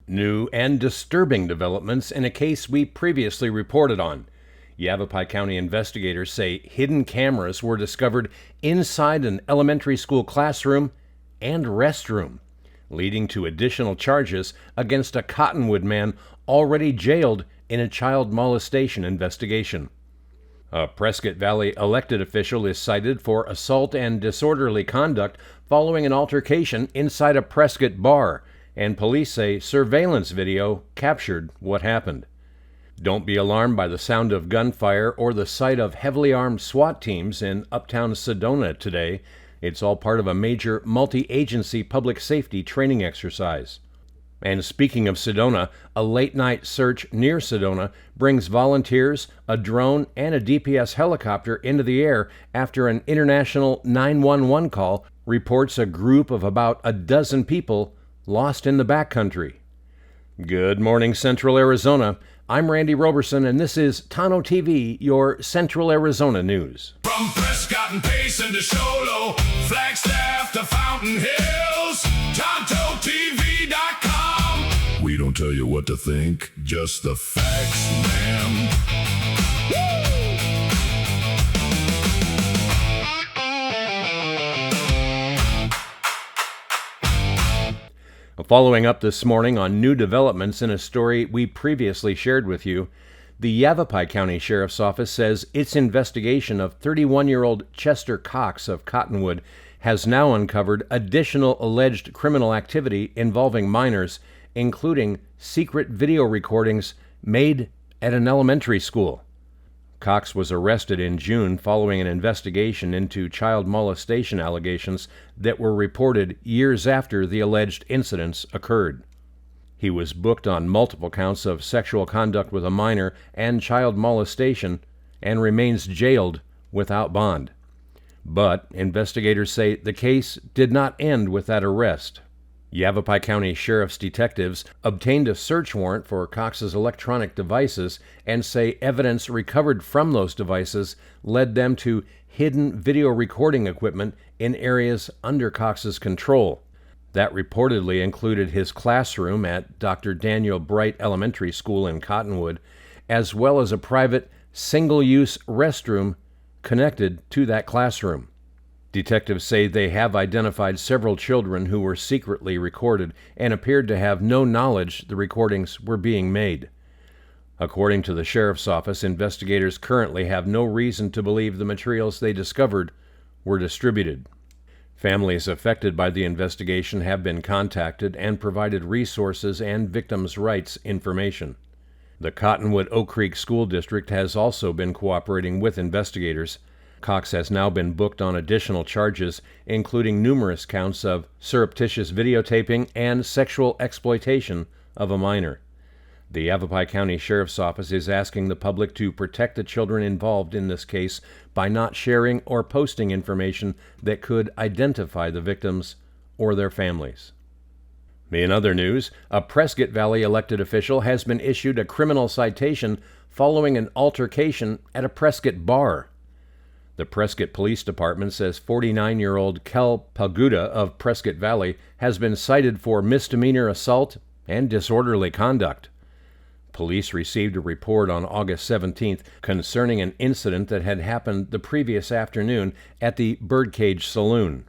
New and disturbing developments in a case we previously reported on. Yavapai County investigators say hidden cameras were discovered inside an elementary school classroom and restroom, leading to additional charges against a Cottonwood man already jailed in a child molestation investigation. A Prescott Valley elected official is cited for assault and disorderly conduct following an altercation inside a Prescott bar, and police say surveillance video captured what happened. Don't be alarmed by the sound of gunfire or the sight of heavily armed SWAT teams in Uptown Sedona today. It's all part of a major multi-agency public safety training exercise. And speaking of Sedona, a late-night search near Sedona brings volunteers, a drone, and a DPS helicopter into the air after an international 911 call reports a group of about a dozen people lost in the backcountry. Good morning, Central Arizona. I'm Randy Roberson, and this is Tonto TV, your Central Arizona news. From Prescott and Payson to Sholo, Flagstaff to Fountain Hills, Tonto-TV.com. We don't tell you what to think, just the facts, ma'am. Following up this morning on new developments in a story we previously shared with you, the Yavapai County Sheriff's Office says its investigation of 31-year-old Chester Cox of Cottonwood has now uncovered additional alleged criminal activity involving minors, including secret video recordings made at an elementary school. Cox was arrested in June following an investigation into child molestation allegations that were reported years after the alleged incidents occurred. He was booked on multiple counts of sexual conduct with a minor and child molestation and remains jailed without bond. But investigators say the case did not end with that arrest. Yavapai County Sheriff's detectives obtained a search warrant for Cox's electronic devices and say evidence recovered from those devices led them to hidden video recording equipment in areas under Cox's control. That reportedly included his classroom at Dr. Daniel Bright Elementary School in Cottonwood, as well as a private single-use restroom connected to that classroom. Detectives say they have identified several children who were secretly recorded and appeared to have no knowledge the recordings were being made. According to the Sheriff's Office, investigators currently have no reason to believe the materials they discovered were distributed. Families affected by the investigation have been contacted and provided resources and victims' rights information. The Cottonwood Oak Creek School District has also been cooperating with investigators. Cox has now been booked on additional charges, including numerous counts of surreptitious videotaping and sexual exploitation of a minor. The Yavapai County Sheriff's Office is asking the public to protect the children involved in this case by not sharing or posting information that could identify the victims or their families. In other news, a Prescott Valley elected official has been issued a criminal citation following an altercation at a Prescott bar. The Prescott Police Department says 49-year-old Kel Palguda of Prescott Valley has been cited for misdemeanor assault and disorderly conduct. Police received a report on August 17th concerning an incident that had happened the previous afternoon at the Birdcage Saloon.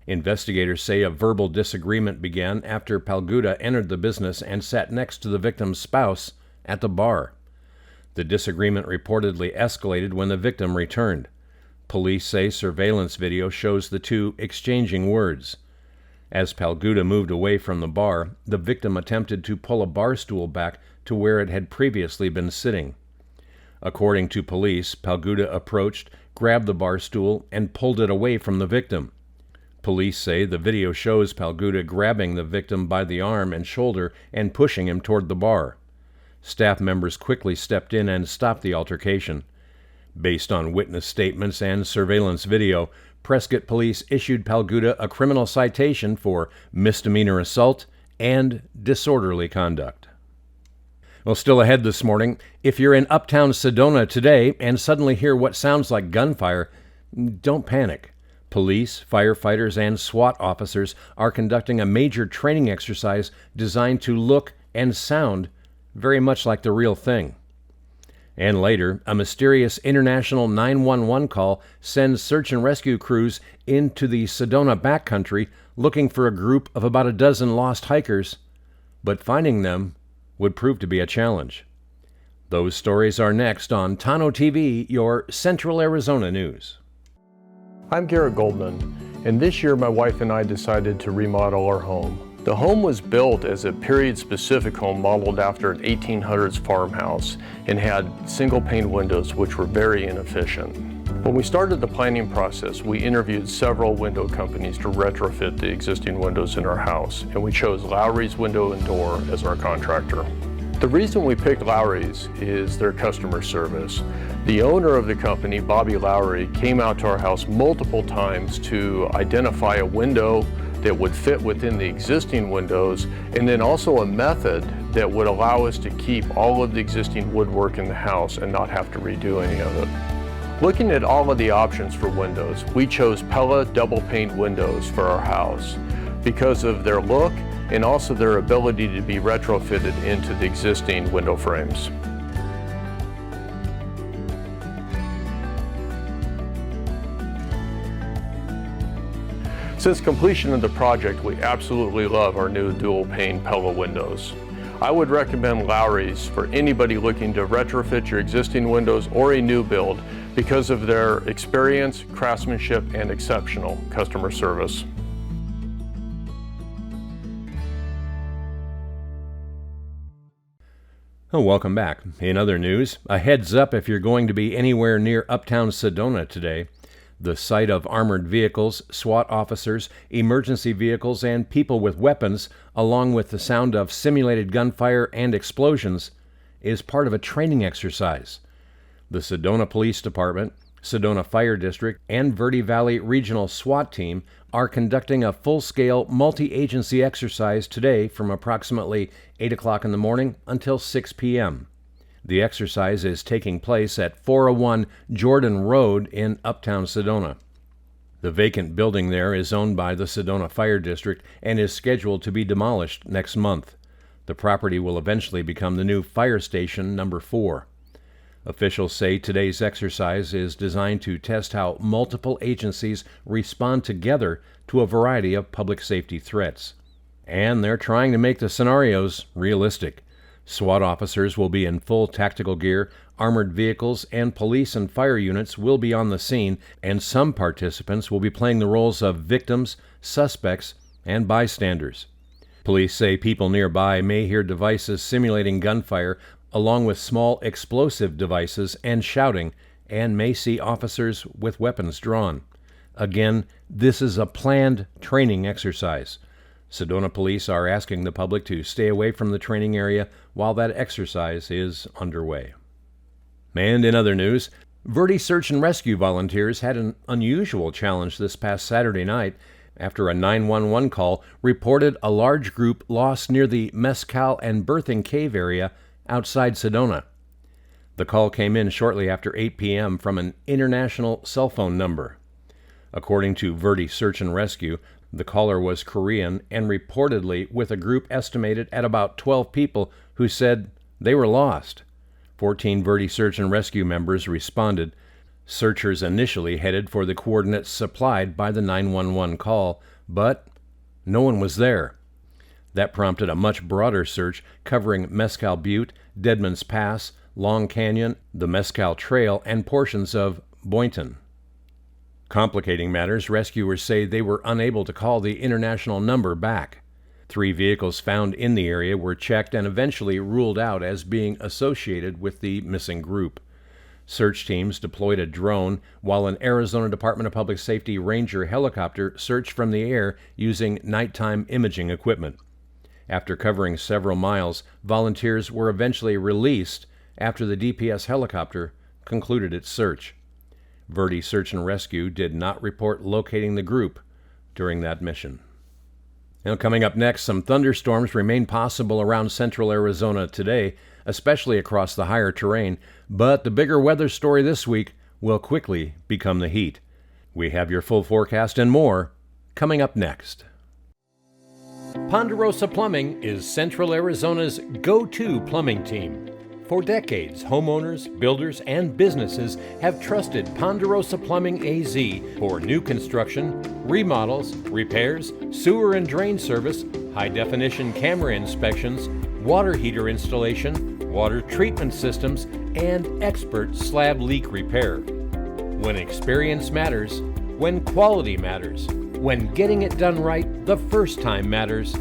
Investigators say a verbal disagreement began after Palguda entered the business and sat next to the victim's spouse at the bar. The disagreement reportedly escalated when the victim returned. Police say surveillance video shows the two exchanging words. As Palguda moved away from the bar, the victim attempted to pull a bar stool back to where it had previously been sitting. According to police, Palguda approached, grabbed the bar stool, and pulled it away from the victim. Police say the video shows Palguda grabbing the victim by the arm and shoulder and pushing him toward the bar. Staff members quickly stepped in and stopped the altercation. Based on witness statements and surveillance video, Prescott police issued Palguda a criminal citation for misdemeanor assault and disorderly conduct. Well, still ahead this morning, if you're in Uptown Sedona today and suddenly hear what sounds like gunfire, don't panic. Police, firefighters, and SWAT officers are conducting a major training exercise designed to look and sound very much like the real thing. And later, a mysterious international 911 call sends search and rescue crews into the Sedona backcountry looking for a group of about a dozen lost hikers, but finding them would prove to be a challenge. Those stories are next on Tonto TV, your Central Arizona news. I'm Garrett Goldman, and this year my wife and I decided to remodel our home. The home was built as a period-specific home modeled after an 1800s farmhouse and had single-pane windows which were very inefficient. When we started the planning process, we interviewed several window companies to retrofit the existing windows in our house, and we chose Lowry's Window and Door as our contractor. The reason we picked Lowry's is their customer service. The owner of the company, Bobby Lowry, came out to our house multiple times to identify a window that would fit within the existing windows, and then also a method that would allow us to keep all of the existing woodwork in the house and not have to redo any of it. Looking at all of the options for windows, we chose Pella double pane windows for our house because of their look and also their ability to be retrofitted into the existing window frames. Since completion of the project, we absolutely love our new dual pane Pella windows. I would recommend Lowry's for anybody looking to retrofit your existing windows or a new build because of their experience, craftsmanship, and exceptional customer service. Oh, welcome back. In other news, a heads up if you're going to be anywhere near Uptown Sedona today. The sight of armored vehicles, SWAT officers, emergency vehicles, and people with weapons, along with the sound of simulated gunfire and explosions, is part of a training exercise. The Sedona Police Department, Sedona Fire District, and Verde Valley Regional SWAT Team are conducting a full-scale multi-agency exercise today from approximately 8 o'clock in the morning until 6 p.m. The exercise is taking place at 401 Jordan Road in Uptown Sedona. The vacant building there is owned by the Sedona Fire District and is scheduled to be demolished next month. The property will eventually become the new Fire Station number 4. Officials say today's exercise is designed to test how multiple agencies respond together to a variety of public safety threats. And they're trying to make the scenarios realistic. SWAT officers will be in full tactical gear, armored vehicles, and police and fire units will be on the scene, and some participants will be playing the roles of victims, suspects, and bystanders. Police say people nearby may hear devices simulating gunfire, along with small explosive devices and shouting, and may see officers with weapons drawn. Again, this is a planned training exercise. Sedona police are asking the public to stay away from the training area while that exercise is underway. And in other news, Verde Search and Rescue volunteers had an unusual challenge this past Saturday night after a 911 call reported a large group lost near the Mescal and Birthing Cave area outside Sedona. The call came in shortly after 8 p.m. from an international cell phone number. According to Verde Search and Rescue, the caller was Korean and reportedly with a group estimated at about 12 people who said they were lost. 14 Verde Search and Rescue members responded. Searchers initially headed for the coordinates supplied by the 911 call, but no one was there. That prompted a much broader search covering Mescal Butte, Deadman's Pass, Long Canyon, the Mescal Trail, and portions of Boynton. Complicating matters, rescuers say they were unable to call the international number back. 3 vehicles found in the area were checked and eventually ruled out as being associated with the missing group. Search teams deployed a drone, while an Arizona Department of Public Safety Ranger helicopter searched from the air using nighttime imaging equipment. After covering several miles, volunteers were eventually released after the DPS helicopter concluded its search. Verde Search and Rescue did not report locating the group during that mission. Now, coming up next, some thunderstorms remain possible around central Arizona today, especially across the higher terrain, but the bigger weather story this week will quickly become the heat. We have your full forecast and more coming up next. Ponderosa Plumbing is Central Arizona's go-to plumbing team. For decades, homeowners, builders, and businesses have trusted Ponderosa Plumbing AZ for new construction, remodels, repairs, sewer and drain service, high-definition camera inspections, water heater installation, water treatment systems, and expert slab leak repair. When experience matters, when quality matters, when getting it done right the first time matters,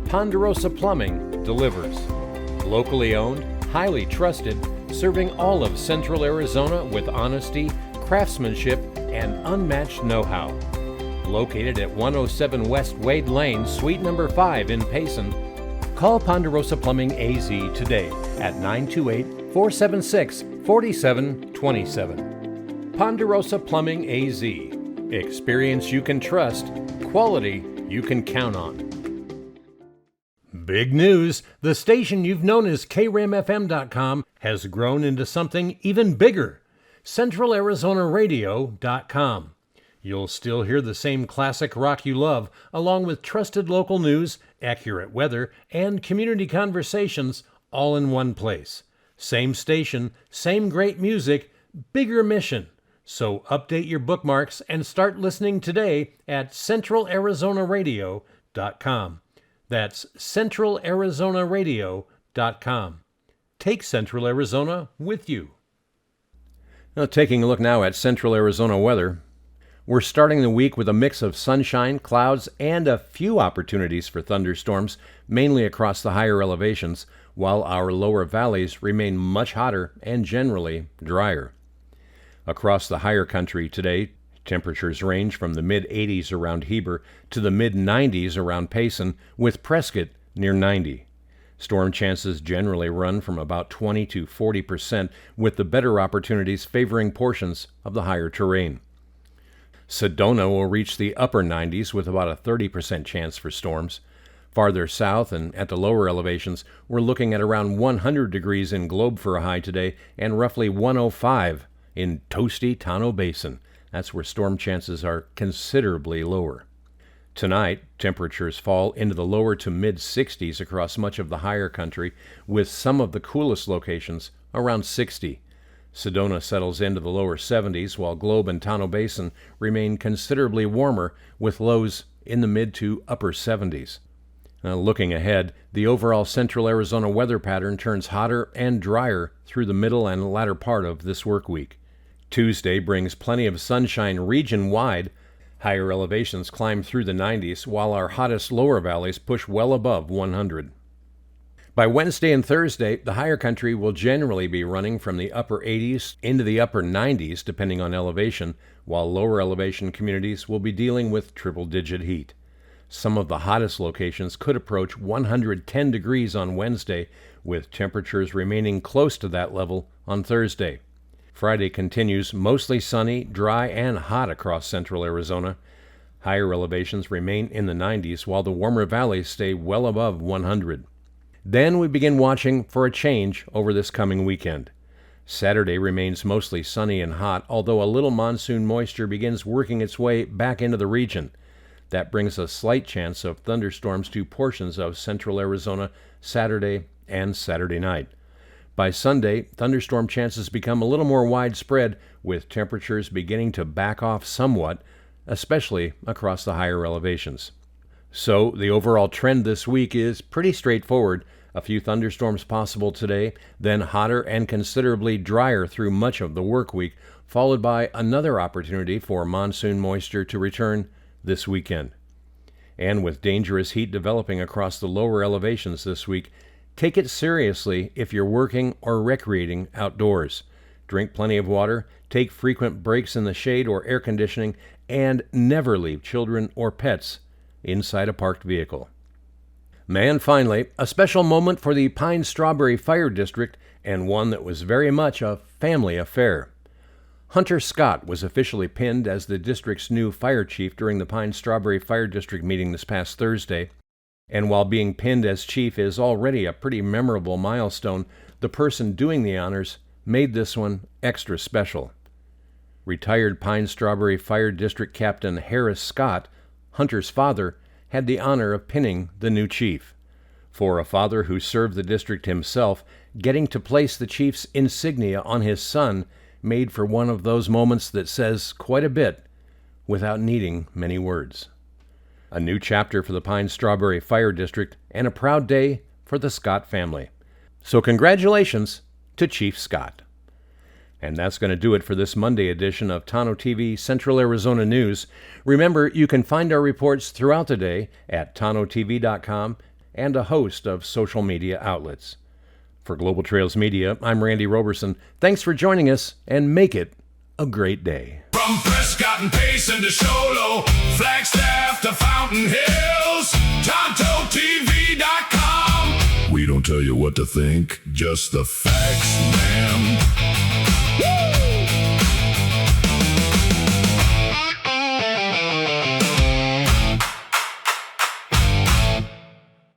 Ponderosa Plumbing delivers. Locally owned, highly trusted, serving all of Central Arizona with honesty, craftsmanship, and unmatched know-how. Located at 107 West Wade Lane, Suite number 5 in Payson, call Ponderosa Plumbing AZ today at 928-476-4727. Ponderosa Plumbing AZ. Experience you can trust, quality you can count on. Big news! The station you've known as KRAMFM.com has grown into something even bigger, CentralArizonaRadio.com. You'll still hear the same classic rock you love, along with trusted local news, accurate weather, and community conversations, all in one place. Same station, same great music, bigger mission. So update your bookmarks and start listening today at CentralArizonaRadio.com. That's CentralArizonaRadio.com. Take Central Arizona with you. Now, taking a look now at Central Arizona weather. We're starting the week with a mix of sunshine, clouds, and a few opportunities for thunderstorms, mainly across the higher elevations, while our lower valleys remain much hotter and generally drier. Across the higher country today, temperatures range from the mid-80s around Heber to the mid-90s around Payson, with Prescott near 90. Storm chances generally run from about 20 to 40%, with the better opportunities favoring portions of the higher terrain. Sedona will reach the upper 90s with about a 30% chance for storms. Farther south and at the lower elevations, we're looking at around 100 degrees in Globe for a high today and roughly 105 in toasty Tonto Basin. That's where storm chances are considerably lower. Tonight, temperatures fall into the lower to mid-60s across much of the higher country, with some of the coolest locations around 60. Sedona settles into the lower 70s, while Globe and Tonto Basin remain considerably warmer, with lows in the mid to upper 70s. Now, looking ahead, the overall Central Arizona weather pattern turns hotter and drier through the middle and latter part of this work week. Tuesday brings plenty of sunshine region-wide. Higher elevations climb through the 90s, while our hottest lower valleys push well above 100. By Wednesday and Thursday, the higher country will generally be running from the upper 80s into the upper 90s, depending on elevation, while lower elevation communities will be dealing with triple-digit heat. Some of the hottest locations could approach 110 degrees on Wednesday, with temperatures remaining close to that level on Thursday. Friday continues mostly sunny, dry, and hot across central Arizona. Higher elevations remain in the 90s, while the warmer valleys stay well above 100. Then we begin watching for a change over this coming weekend. Saturday remains mostly sunny and hot, although a little monsoon moisture begins working its way back into the region. That brings a slight chance of thunderstorms to portions of central Arizona Saturday and Saturday night. By Sunday, thunderstorm chances become a little more widespread, with temperatures beginning to back off somewhat, especially across the higher elevations. So, the overall trend this week is pretty straightforward. A few thunderstorms possible today, then hotter and considerably drier through much of the work week, followed by another opportunity for monsoon moisture to return this weekend. And with dangerous heat developing across the lower elevations this week, take it seriously if you're working or recreating outdoors. Drink plenty of water, take frequent breaks in the shade or air conditioning, and never leave children or pets inside a parked vehicle. And finally, a special moment for the Pine Strawberry Fire District, and one that was very much a family affair. Hunter Scott was officially pinned as the district's new fire chief during the Pine Strawberry Fire District meeting this past Thursday. And while being pinned as chief is already a pretty memorable milestone, the person doing the honors made this one extra special. Retired Pine Strawberry Fire District Captain Harris Scott, Hunter's father, had the honor of pinning the new chief. For a father who served the district himself, getting to place the chief's insignia on his son made for one of those moments that says quite a bit without needing many words. A new chapter for the Pine Strawberry Fire District and a proud day for the Scott family. So congratulations to Chief Scott. And that's going to do it for this Monday edition of Tonto-TV Central Arizona News. Remember, you can find our reports throughout the day at Tonto-TV.com and a host of social media outlets. For Global Trails Media, I'm Randy Roberson. Thanks for joining us, and make it a great day. From Prescott and Payson to Show Low, Flagstaff to Fountain Hills, Tonto-TV.com. We don't tell you what to think, just the facts, ma'am.